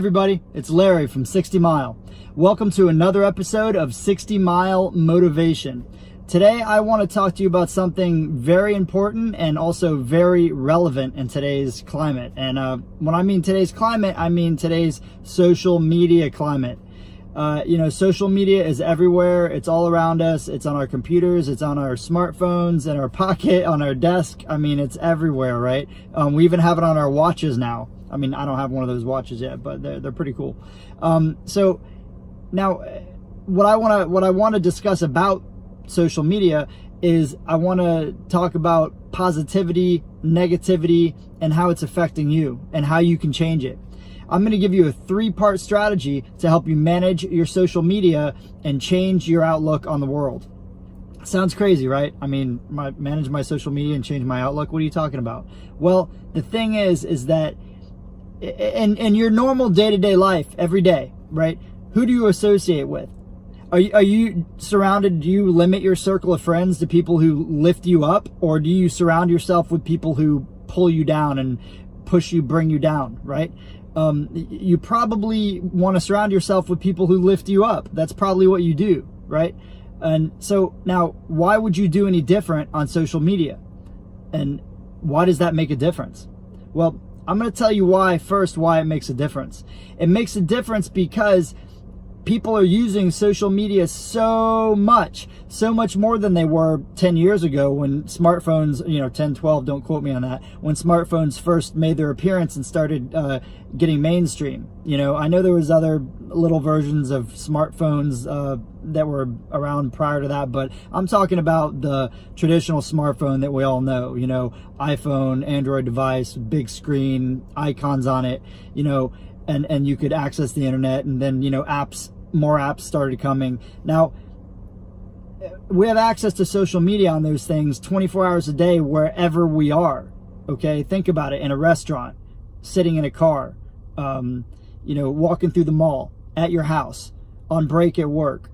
everybody, it's Larry from 60 Mile. Welcome to another episode of 60 Mile Motivation. Today I want to talk to you about something very important and also very relevant in today's climate. And when I mean today's climate, I mean today's social media climate. Social media is everywhere. It's all around us. It's on our computers. It's on our smartphones, in our pocket, on our desk. I mean, it's everywhere, right? We even have it on our watches now. I mean, I don't have one of those watches yet, but they're pretty cool. So now what I want to discuss about social media is I want to talk about positivity, negativity, and how it's affecting you and how you can change it. I'm going to give you a 3-part strategy to help you manage your social media and change your outlook on the world. Sounds crazy, right? I mean, manage my social media and change my outlook. What are you talking about? Well, the thing is that in your normal day-to-day life, every day, right? Who do you associate with? Are you surrounded, do you limit your circle of friends to people who lift you up? Or do you surround yourself with people who pull you down and push you, bring you down, right? You probably want to surround yourself with people who lift you up. That's probably what you do, right? And so now, why would you do any different on social media? And why does that make a difference? Well, I'm going to tell you why it makes a difference. It makes a difference because people are using social media so much more than they were 10 years ago when smartphones, 10, 12, don't quote me on that, when smartphones first made their appearance and started getting mainstream. I know there was other little versions of smartphones that were around prior to that, but I'm talking about the traditional smartphone that we all know, iPhone, Android device, big screen, icons on it, and you could access the internet, and then, more apps started coming. Now, we have access to social media on those things 24 hours a day, wherever we are. Okay, think about it: in a restaurant, sitting in a car, walking through the mall, at your house, on break at work,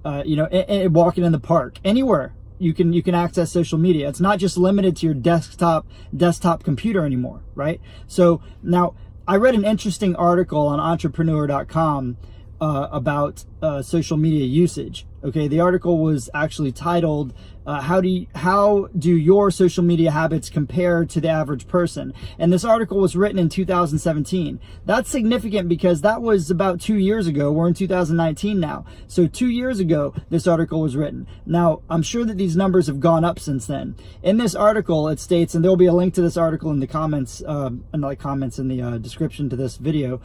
walking in the park, anywhere. You can access social media. It's not just limited to your desktop computer anymore, right? So now, I read an interesting article on entrepreneur.com about social media usage. Okay, the article was actually titled how do your social media habits compare to the average person? And this article was written in 2017. That's significant because that was about 2 years ago. We're in 2019 now. So 2 years ago, this article was written. Now, I'm sure that these numbers have gone up since then. In this article, it states, and there'll be a link to this article in the comments, in the description to this video.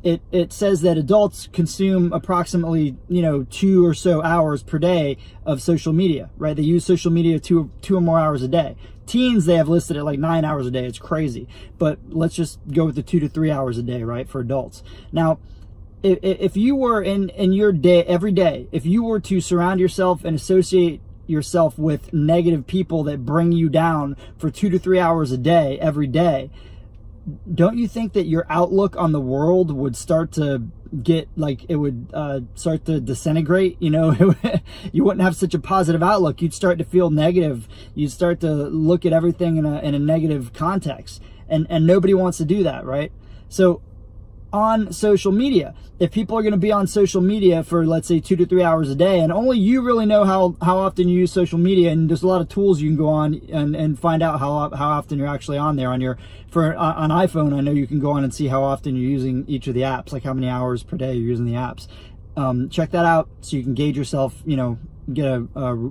It says that adults consume approximately, 2 or so hours per day of social media, right? They use social media two or more hours a day. Teens, they have listed at like 9 hours a day. It's crazy, but let's just go with the 2 to 3 hours a day, right, for adults. Now, if you were in your day, every day, if you were to surround yourself and associate yourself with negative people that bring you down for 2 to 3 hours a day, every day, don't you think that your outlook on the world would start to get, like, it would start to disintegrate? You wouldn't have such a positive outlook. You'd start to feel negative. You'd start to look at everything in a negative context, and nobody wants to do that, right? So on social media, if people are going to be on social media for, let's say, 2 to 3 hours a day, and only you really know how often you use social media, and there's a lot of tools you can go on and find out how often you're actually on there. On iPhone, I know you can go on and see how often you're using each of the apps, like how many hours per day you're using the apps. Check that out so you can gauge yourself, get a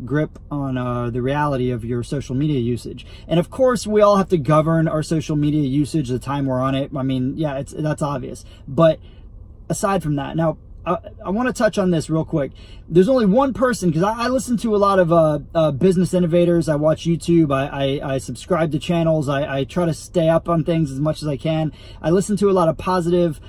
grip on the reality of your social media usage. And of course, we all have to govern our social media usage the time we're on it. I mean, yeah, that's obvious. But aside from that, now I want to touch on this real quick. There's only one person, because I listen to a lot of business innovators. I watch YouTube. I subscribe to channels. I try to stay up on things as much as I can. I listen to a lot of positive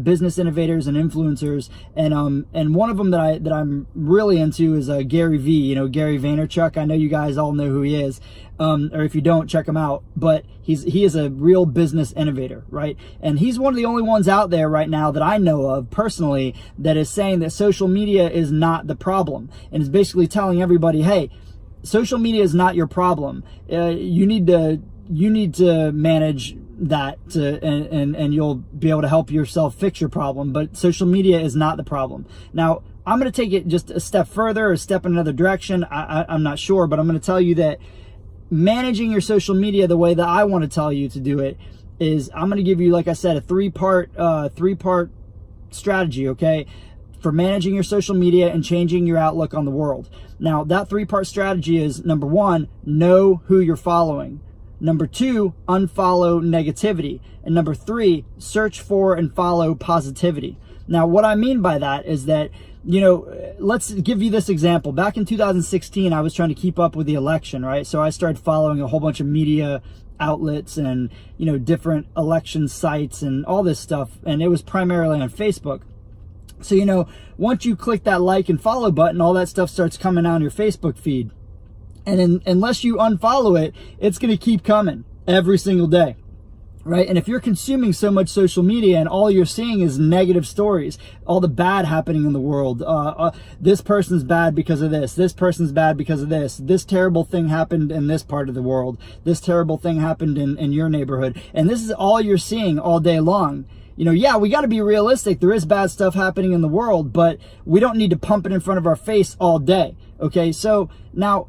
business innovators and influencers, and one of them that I'm really into is Gary V. Gary Vaynerchuk. I know you guys all know who he is, or if you don't, check him out. But he is a real business innovator, right? And he's one of the only ones out there right now that I know of personally that is saying that social media is not the problem, and is basically telling everybody, hey, social media is not your problem. You need to you need to manage that and you'll be able to help yourself fix your problem. But social media is not the problem. Now, I'm going to take it just a step further, a step in another direction. I'm not sure, but I'm going to tell you that managing your social media the way that I want to tell you to do it is, I'm going to give you, like I said, a three-part strategy, okay, for managing your social media and changing your outlook on the world. Now, that three-part strategy is, number one, know who you're following. Number two, unfollow negativity. And number three, search for and follow positivity. Now, what I mean by that is that, you know, let's give you this example. Back in 2016, I was trying to keep up with the election, right? So I started following a whole bunch of media outlets and, you know, different election sites and all this stuff. And it was primarily on Facebook. So, you know, once you click that like and follow button, all that stuff starts coming on your Facebook feed. And unless you unfollow it, it's going to keep coming every single day, right? And if you're consuming so much social media and all you're seeing is negative stories, all the bad happening in the world, this person's bad because of this person's bad because of this terrible thing happened in this part of the world, this terrible thing happened in your neighborhood, and this is all you're seeing all day long. You know, yeah, we got to be realistic. There is bad stuff happening in the world, but we don't need to pump it in front of our face all day, okay? So now,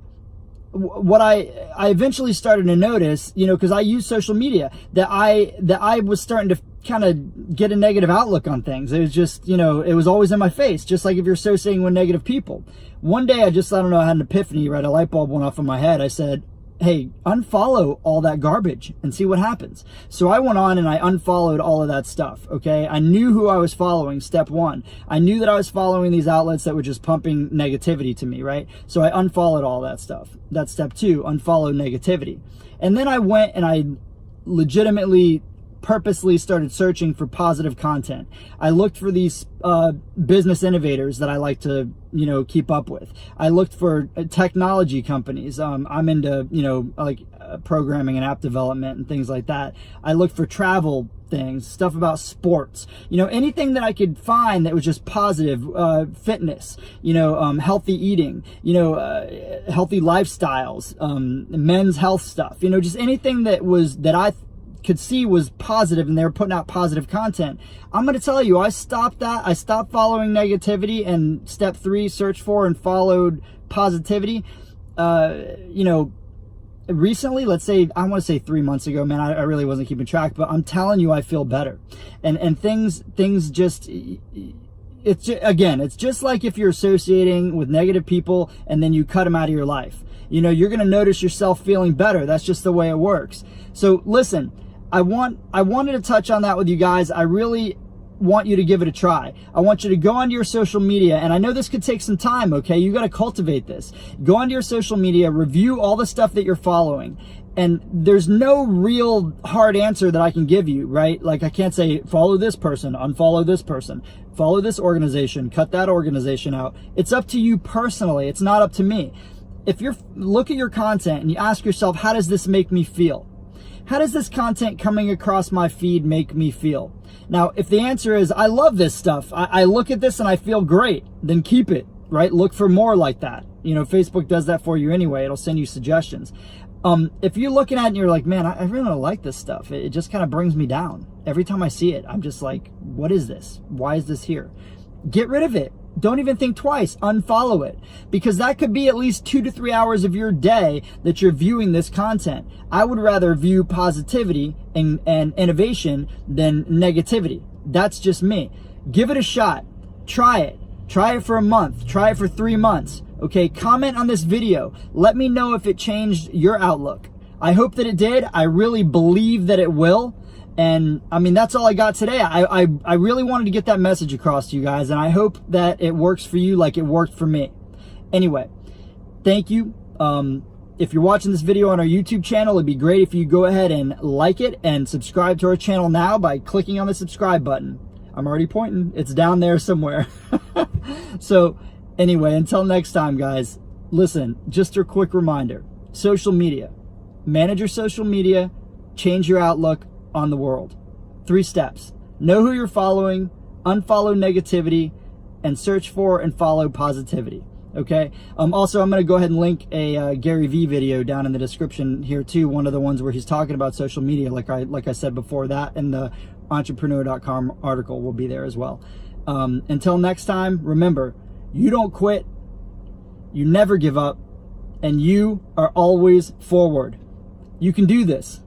what I eventually started to notice, you know, because I use social media, that I was starting to kind of get a negative outlook on things. It was just, you know, it was always in my face, just like if you're associating with negative people. One day I don't know, I had an epiphany, right? A light bulb went off in my head. I said, hey, unfollow all that garbage and see what happens. So I went on and I unfollowed all of that stuff, okay? I knew who I was following, step one. I knew that I was following these outlets that were just pumping negativity to me, right? So I unfollowed all that stuff. That's step two, unfollow negativity. And then I went and I legitimately, purposely started searching for positive content. I looked for these business innovators that I like to, you know, keep up with. I looked for technology companies. I'm into, you know, like programming and app development and things like that. I looked for travel things, stuff about sports, you know, anything that I could find that was just positive, fitness, you know, healthy eating, you know, healthy lifestyles, men's health stuff, you know, just anything that I could see was positive and they were putting out positive content. I'm going to tell you, I stopped that. I stopped following negativity, and step three, search for and followed positivity. You know, recently, let's say, I want to say 3 months ago, man, I really wasn't keeping track, but I'm telling you, I feel better. And things just, it's just like if you're associating with negative people and then you cut them out of your life. You know, you're going to notice yourself feeling better. That's just the way it works. So listen, I wanted to touch on that with you guys. I really want you to give it a try. I want you to go onto your social media, and I know this could take some time, okay? You got to cultivate this. Go onto your social media, review all the stuff that you're following. And there's no real hard answer that I can give you, right? Like, I can't say, follow this person, unfollow this person, follow this organization, cut that organization out. It's up to you personally. It's not up to me. If you look at your content and you ask yourself, how does this make me feel? How does this content coming across my feed make me feel? Now, if the answer is, I love this stuff, I look at this and I feel great, then keep it, right? Look for more like that. You know, Facebook does that for you anyway. It'll send you suggestions. If you're looking at it and you're like, man, I really don't like this stuff. It just kind of brings me down. Every time I see it, I'm just like, what is this? Why is this here? Get rid of it. Don't even think twice. Unfollow it, because that could be at least 2 to 3 hours of your day that you're viewing this content. I would rather view positivity and innovation than negativity. That's just me. Give it a shot. Try it. Try it for a month. Try it for 3 months. Okay, comment on this video. Let me know if it changed your outlook. I hope that it did. I really believe that it will. And I mean, that's all I got today. I really wanted to get that message across to you guys, and I hope that it works for you like it worked for me. Anyway, thank you. If you're watching this video on our YouTube channel, it'd be great if you go ahead and like it and subscribe to our channel now by clicking on the subscribe button. I'm already pointing. It's down there somewhere. So anyway, until next time, guys, listen, just a quick reminder. Social media. Manage your social media. Change your outlook on the world. 3 steps. Know who you're following, unfollow negativity, and search for and follow positivity. Okay. Also, I'm going to go ahead and link a Gary Vee video down in the description here too. One of the ones where he's talking about social media, like I said before, that and the entrepreneur.com article will be there as well. Until next time, remember, you don't quit, you never give up, and you are always forward. You can do this.